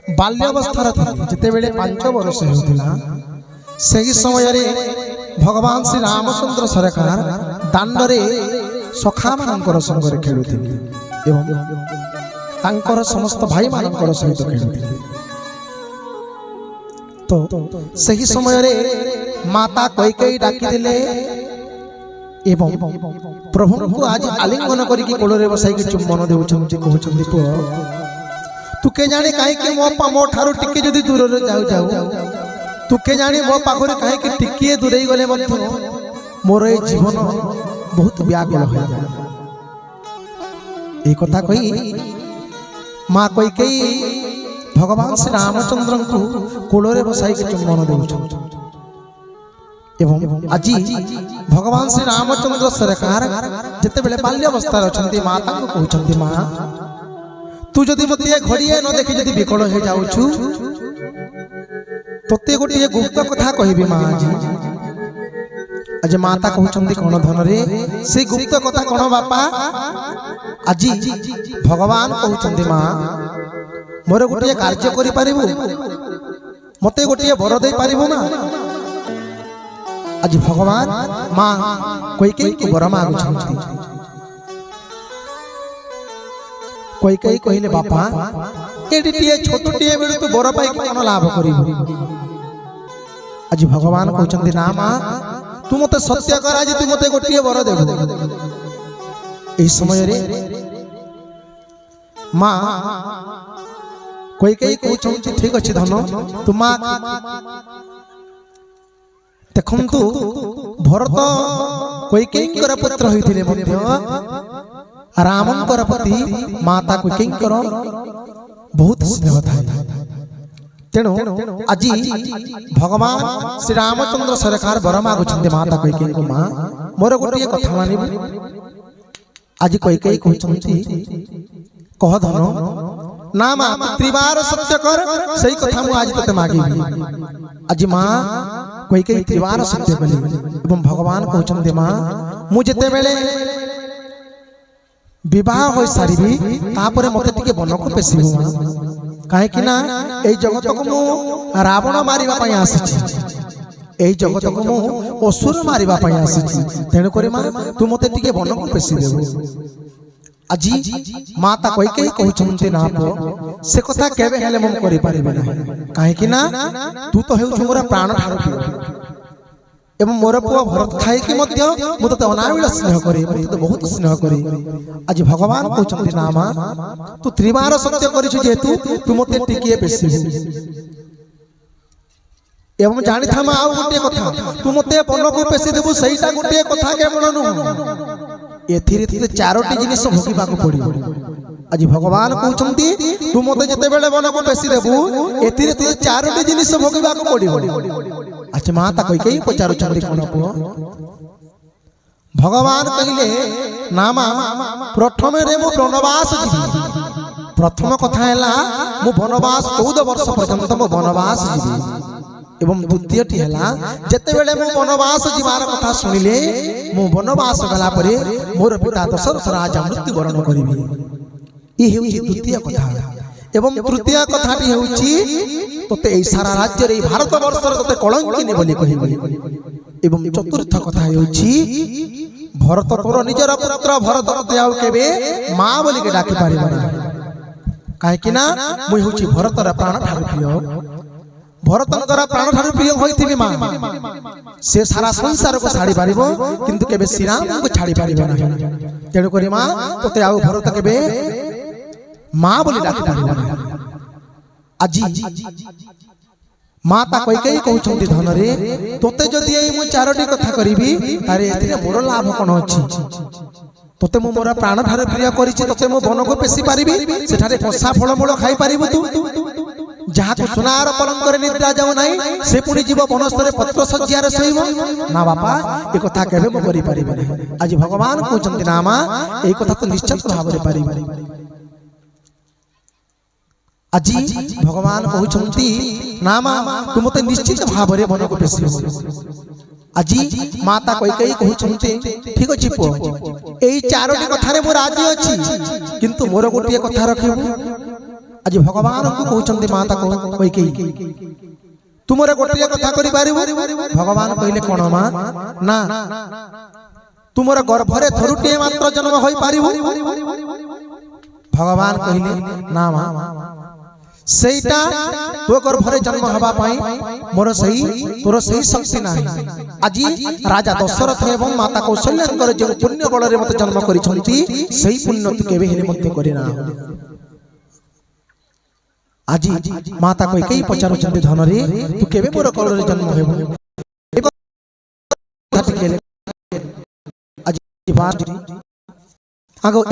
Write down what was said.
बाल्यावस्थार जितेबेले 5 वर्ष होता से समय भगवान श्री रामचंद्र सरकार दांडरे सखा मानकर संगे खेलुथिले एवं तांकर समस्त भाई मानकर सहित खेलुथिले। तो सही समय माता कैकेयी डाकिदेले एवं प्रभु को आज आलिंगन करके कोଳରେ बसाई चुम्बन देउछन्ति कहउछन्ति पुओ तू के जाने काहे के मो ठारू टिके जदी दूर रे जाऊ जाऊ तू के जाने मो पाखरे काहे के टिके दूर ही गले मध्य मोर ए जीवन बहुत व्याकुल हो जाए। ए कथा कही मां कैकेयी भगवान श्री रामचंद्र को कोଳରେ बसाई चुम्बन देउछन्ति एवं आज भगवान श्री रामचंद्र सरकार जितेबेले बाल्यावस्थार अछन्ति माता को कहउछन्ति मां तू जदि मते घड़िए न देखि जदि विकल हो जाउछु तोते गोटे गुप्त कथा कहबी मां आज माता कहउछन्ति कोन धन रे से गुप्त कथा कोन बापा आज भगवान कहउछन्ति मां मोर गोटे कार्य करि पारिबु मते गोटे वर दे पारिबु मां। आज भगवान मां कैकेयी को वर मागुछन्ति कैकेयी कहले बापा एटिए छोटटिए बेले तू वर पाई कोन लाभ करिबु। आज भगवान कहउछन्ति ना मां तू मते सत्य कर आज तू मते गोटिए वर देबु। एई समय रे मां कैकेयी कहउछन्ति ठीक अछि धन तू मां देखंतु भरत कैकेयींकर पुत्र होइथिले मध्य रामंकर प्रति माता कैकेयींकर बहुत स्नेह थाए तेणु आज भगवान श्री रामचंद्र सरकार वर मागुछन्ति माता कैकेयी को मां मोर गोटे कथा मानिबु। आज कैकेयी कहउछन्ति कह धन ना मां त्रिवार सत्य कर सही कथा मु आज तते मागिबी। आज मां कैकेयी त्रिवार सत्य कली एवं भगवान कहउछन्ति मां मु जेते बेले विवाह हो सारिबी तापरे मते टिके वन को पेसिबु मां काहे कि ना एई जगत को मु रावण मारिबा पई आसीछि एई जगत को मु असुर मारिबा पई आसीछि तेनु करे मां तू मते टिके वन को पेसि देबु। आज माता कैकेयी कहउछन्ति ना पो से कथा केबे हेले मम करि पारिबे ना काहे कि ना तू तो हेउछु मोर प्राण ठारो प्रिय एवं मोर पुआ भरत थाई कि मध्य मु तते अनाविल स्नेह करी तते बहुत स्नेह करी। आज भगवान कहउछन्ति ना मां तू त्रिवार सत्य करिछु जेतु तू मते टिकिए पेसिबु एवं जानि था मां आउ गोटे कथा तू मते वन को पेसि देबु सहीटा गोटे कथा केवल नु एथिरे तते चारोटी जिनिस भोगिबा को पड़िबो। आज भगवान कहउछन्ति तू मते जते बेले वन को पेसि देबु एथिरे तते चारोटी जिनिस भोगिबा को पड़िबो। आज माता कैकेयी पचारुछन्ति कोन पुओ भगवान कहिले ना मां प्रथम रे मु वनवास जीवी प्रथम कथा हैला मु वनवास 14 वर्ष पर्यंत मु वनवास जीवी एवं द्वितीय टी हैला जते बेले मु वनवास जीवार कथा सुनिले मु वनवास गला परे मोर पिता दशरथ राजा मृत्यु वरण करिबी। ई हेउची द्वितीय कथा एवं तृतीय कथाटी हेउची तोते ए सारा राज्य रे भारत वर्ष रे तोते कलंकिनी बोली कहिबी एवं चतुर्थ कथा हेउची भरत तोर निजर पुत्र भरत तोते आउ केबे मां बोली के डाकी पारिबो ना काहे कि ना मु हेउची भरतर प्राण ठारू प्रिय भरतंकर प्राण ठारू प्रिय होइथिबी मां से सारा संसार को छाड़ी पारिबो किंतु केबे श्री राम को छाड़ी पारिबो ना तेनु करी मां तोते आउ भरत केबे मां बोली डाकी पारिबो ना। आज माता कैकेयी कहउछन्ति धन रे तोते जदि एई मु चारोटी कथा करिबी तारे एथिरे मोर लाभ कोन अछि तोते मु मोर प्राण ठारू प्रिय करिछि तोते मु वन को पेसि पारिबी सेठारे कसा फल मूल खाई पारिबु तू जहा को सोनार पलंक रे निद्रा जाऊ नाही से पुनी जीव बनस्तरे पत्र सज्जार सहिबो ना बापा ए कथा केबे मु करि पारिबे नाही। आज भगवान कहउछन्ति ना मां एई कथा तो निश्चित भाव रे पारिबे। आज भगवान कहउछन्ति ना मां तू मते निश्चित भाव रे वन को पेसिबो। आज माता कैकेयी कहउछन्ति ठीक अछि पुओ एई चारोटी कथा रे मो राजी अछि किंतु मोर गोटिए कथा रखिबु आज भगवान को कहउचंती माता को कैकेयी तुमरे गोटे कथा करि पारिबो भगवान कहले कोन मा ना तुमरे गर्भरे थरुटे मात्र जन्म होई पारिबो भगवान कहले ना मा सेटा तो गर्भरे जन्म हवा पाई मोर सही तोर सही शक्ति नाही आजी राजा दशरथ एवं माता कौशल्यांकर जे पुण्य बल रे मते जन्म करि छंती सही पुण्य तू केबे हेले मते करिना आजी माता कोई कई पचारो चंदे धन रे तू केबे मोर कल रे जन्म हेबो आजी बात आगो